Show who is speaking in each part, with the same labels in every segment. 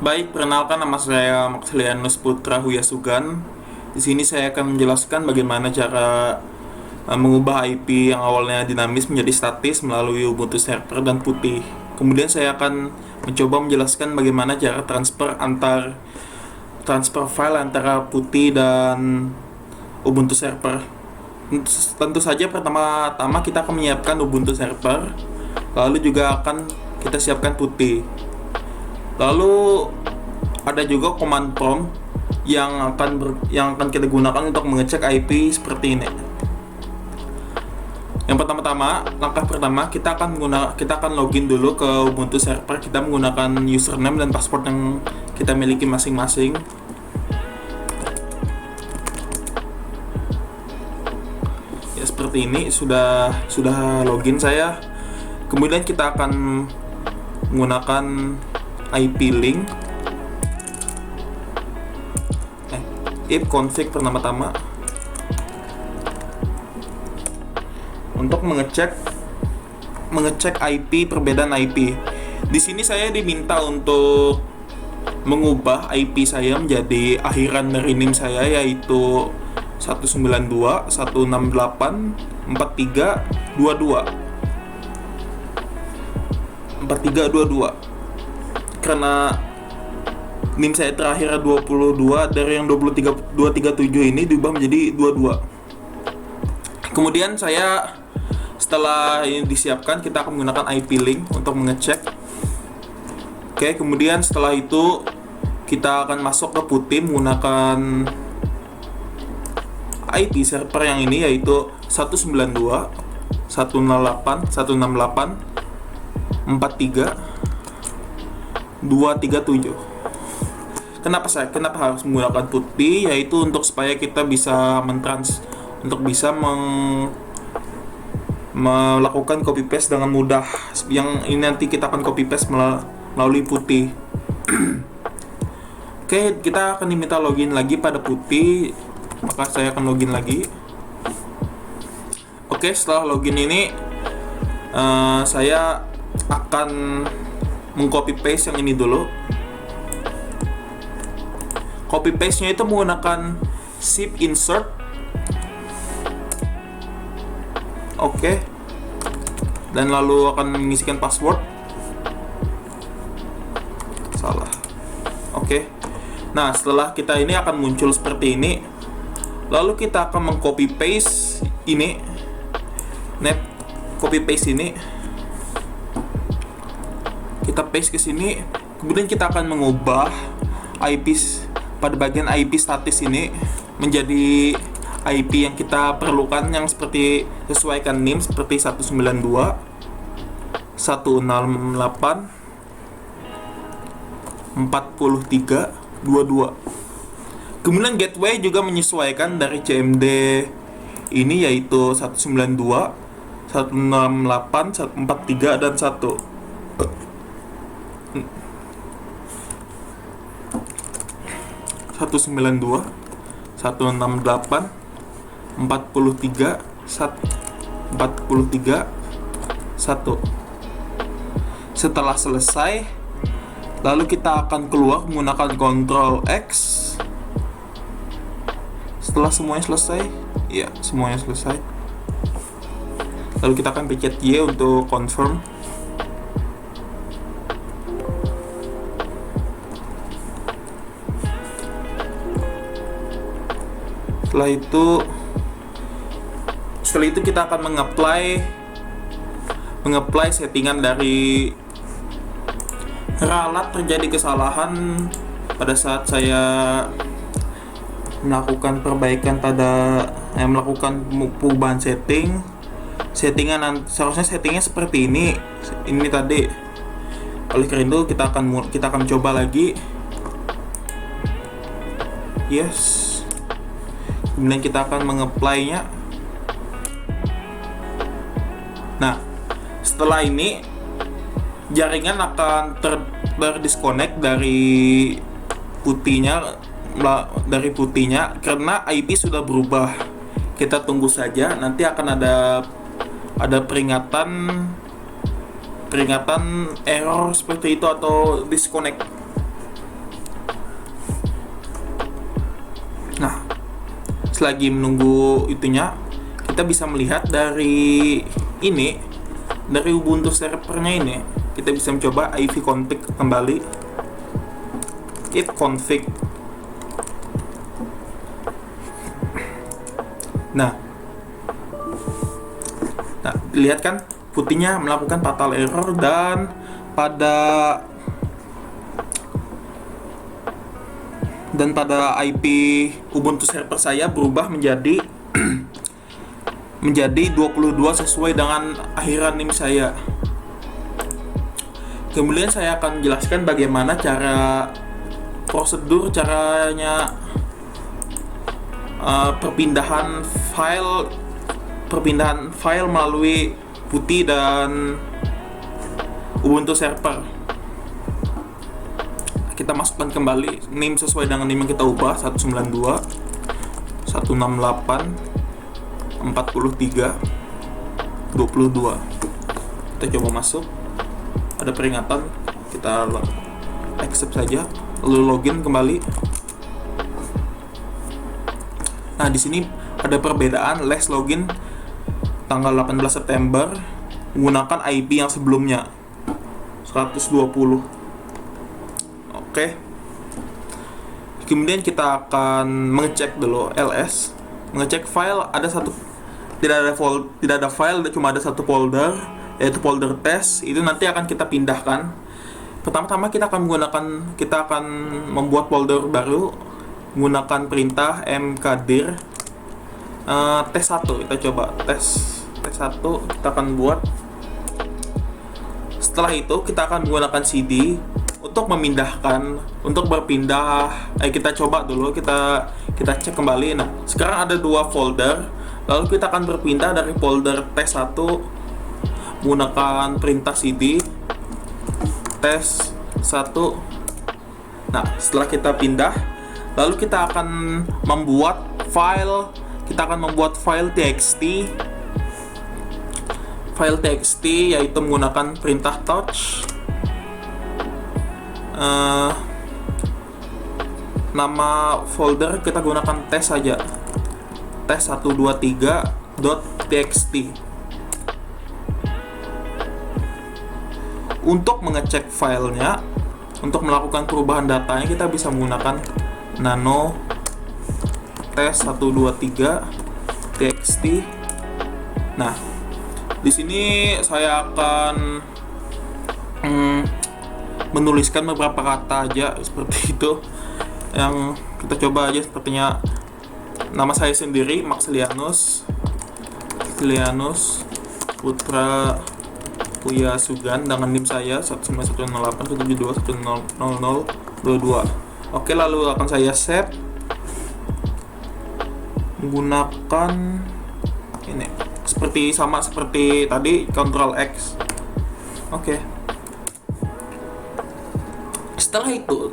Speaker 1: Baik, perkenalkan nama saya Maxilianus Putra Huyasugan. Di sini saya akan menjelaskan bagaimana cara mengubah IP yang awalnya dinamis menjadi statis melalui Ubuntu Server dan Putih. Kemudian saya akan mencoba menjelaskan bagaimana cara transfer file antara Putih dan Ubuntu Server. Tentu saja pertama-tama kita akan menyiapkan Ubuntu Server, lalu juga akan kita siapkan Putih. Lalu ada juga command prompt yang akan kita gunakan untuk mengecek IP seperti ini. Yang langkah pertama kita akan login dulu ke Ubuntu server. Kita menggunakan username dan password yang kita miliki masing-masing. Ya seperti ini, sudah login saya. Kemudian kita akan menggunakan IP link ifconfig pertama-tama untuk mengecek IP, perbedaan IP. Di sini saya diminta untuk mengubah IP saya menjadi akhiran dari NIM saya, yaitu 192 168 4322 karena NIM saya terakhir 22, dari yang 237 ini diubah menjadi 22. Kemudian setelah ini disiapkan, kita akan menggunakan IP link untuk mengecek. Oke, kemudian setelah itu kita akan masuk ke Putih menggunakan IP server yang ini, yaitu 192 108 168 43 237. Kenapa harus menggunakan Putih? Yaitu supaya kita bisa melakukan copy paste dengan mudah. Yang ini nanti kita akan copy paste melalui Putih. Oke, kita akan diminta login lagi pada Putih, maka saya akan login lagi. Oke, setelah login ini saya akan mengcopy paste yang ini dulu. Copy paste-nya itu menggunakan shift insert. Oke. Dan lalu akan mengisikan password. Salah. Oke. Nah, setelah kita ini akan muncul seperti ini. Lalu kita akan mengcopy paste ini. Copy paste ini. Kita paste ke sini. Kemudian kita akan mengubah IP pada bagian IP statis ini menjadi IP yang kita perlukan, yang sesuaikan NIM seperti 192 168 43 22. Kemudian gateway juga menyesuaikan dari CMD ini, yaitu 192 168 143 dan 1. 192 168 43 1. Setelah selesai, lalu kita akan keluar menggunakan Ctrl X. Setelah semuanya selesai, ya semuanya selesai. Lalu kita akan pencet Y untuk confirm. Setelah itu kita akan mengapply settingan dari ralat. Terjadi kesalahan pada saat saya melakukan perbaikan melakukan perubahan settingan. Seharusnya settingnya seperti ini tadi. Oleh karena itu kita akan coba lagi. Yes. Kemudian kita akan mengapply-nya. Nah, setelah ini jaringan akan terdisconnect dari putihnya karena IP sudah berubah. Kita tunggu saja, nanti akan ada peringatan error seperti itu atau disconnect. Nah, selagi menunggu itunya, kita bisa melihat dari ini, dari Ubuntu servernya ini, kita bisa mencoba ivconfig kembali, ipconfig. Nah, lihat kan putihnya melakukan fatal error, dan pada IP Ubuntu server saya berubah menjadi menjadi 22 sesuai dengan akhiran NIM saya. Kemudian saya akan menjelaskan bagaimana prosedur caranya perpindahan file melalui putih dan Ubuntu server. Kita masukkan kembali NIM sesuai dengan NIM yang kita ubah, 192 168 43 22. Kita coba masuk, ada peringatan, kita accept saja, lalu login kembali. Nah, di sini ada perbedaan last login tanggal 18 September menggunakan IP yang sebelumnya 120. Oke. Kemudian kita akan mengecek dulu ls, mengecek file. Tidak ada file, cuma ada satu folder, yaitu folder test. Itu nanti akan kita pindahkan. Pertama-tama kita akan membuat folder baru menggunakan perintah mkdir tes1. Kita coba tes1, kita akan buat. Setelah itu kita akan menggunakan cd untuk berpindah. Kita coba dulu, kita cek kembali. Nah, sekarang ada 2 folder. Lalu kita akan berpindah dari folder tes1 menggunakan perintah cd tes1. Nah, setelah kita pindah, lalu kita akan membuat file txt, yaitu menggunakan perintah touch. Nama folder kita gunakan tes saja, tes123.txt. Untuk mengecek filenya, untuk melakukan perubahan datanya, kita bisa menggunakan nano tes123.txt. Nah, di sini saya akan menuliskan beberapa kata aja seperti itu. Yang kita coba aja, sepertinya nama saya sendiri, Maxlianus Putra Puya Sugan, dengan NIM saya 1910817210022. Oke, lalu akan saya save menggunakan ini, sama seperti tadi, Ctrl X. Oke. Setelah itu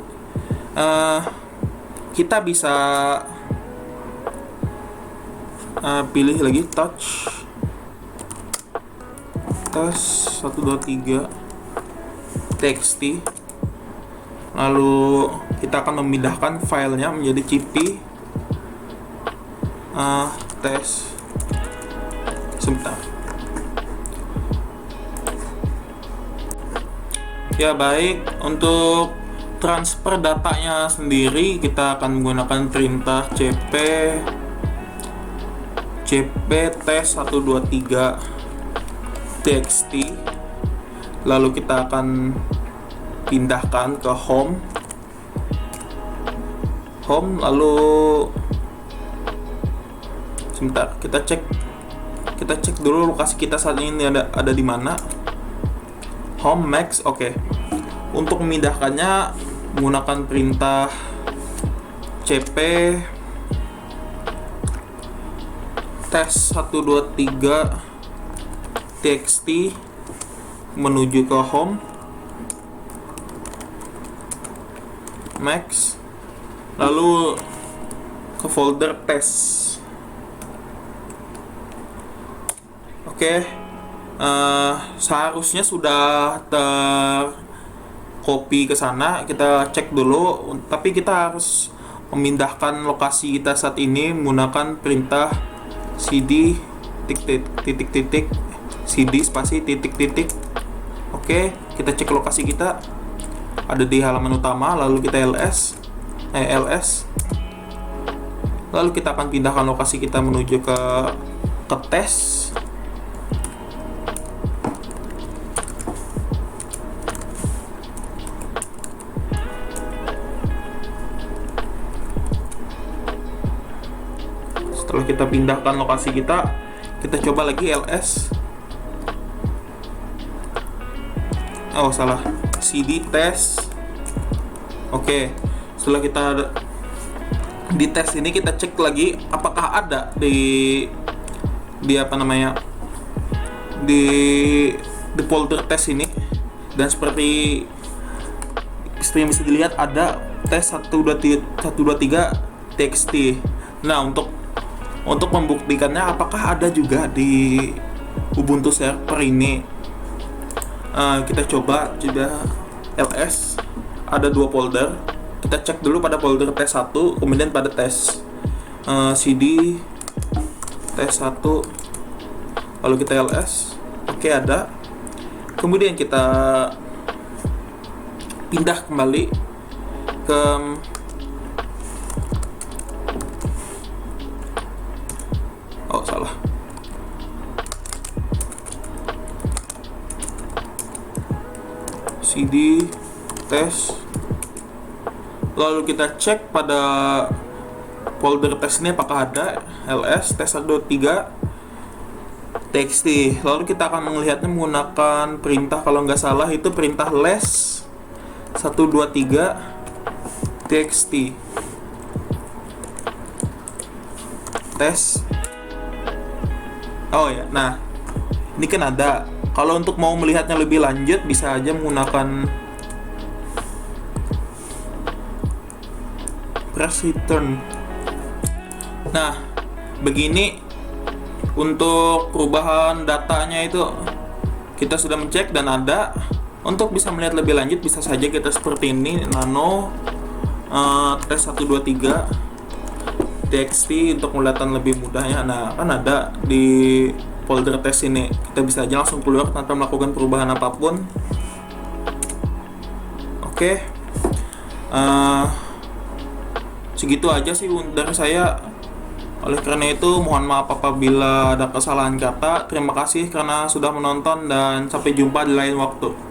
Speaker 1: kita bisa pilih lagi touch tes123.txt. lalu kita akan memindahkan filenya menjadi cp tes. Sebentar. Ya, baik. Untuk transfer datanya sendiri, kita akan menggunakan perintah cp tes123.txt. lalu kita akan pindahkan ke home, lalu sebentar, kita cek dulu lokasi kita saat ini ada di mana. Home max. Oke. Untuk memindahkannya menggunakan perintah cp tes123.txt menuju ke home max, lalu ke folder test. Oke. Seharusnya sudah tercopy ke sana. Kita cek dulu, tapi kita harus memindahkan lokasi kita saat ini menggunakan perintah cd titik cd spasi titik. Oke, kita cek lokasi kita ada di halaman utama, lalu kita ls, lalu kita akan pindahkan lokasi kita menuju ke tes. Setelah kita pindahkan lokasi kita coba lagi ls. Oh salah, cd tes. Oke, setelah kita di tes ini kita cek lagi apakah ada di apa namanya di folder tes ini, dan seperti yang bisa dilihat ada tes 123 txt. Nah, untuk membuktikannya apakah ada juga di Ubuntu server ini, kita coba ls, ada 2 folder. Kita cek dulu pada folder tes 1, kemudian pada tes cd tes 1, lalu kita ls. Oke, ada. Kemudian kita pindah kembali ke salah. cd tes, lalu kita cek pada folder tes ini apakah ada ls tes 123 txt. Lalu kita akan melihatnya menggunakan perintah, kalau nggak salah itu perintah les 123 txt tes. Oh ya, nah ini kan ada. Kalau untuk mau melihatnya lebih lanjut bisa aja menggunakan press return. Nah, begini untuk perubahan datanya itu kita sudah mencek dan ada. Untuk bisa melihat lebih lanjut bisa saja kita seperti ini, nano tes 123 txt untuk melihatkan lebih mudahnya. Nah, kan ada di folder tes ini, kita bisa aja langsung keluar tanpa melakukan perubahan apapun. Oke, segitu aja sih dari saya. Oleh karena itu mohon maaf apabila ada kesalahan kata. Terima kasih karena sudah menonton dan sampai jumpa di lain waktu.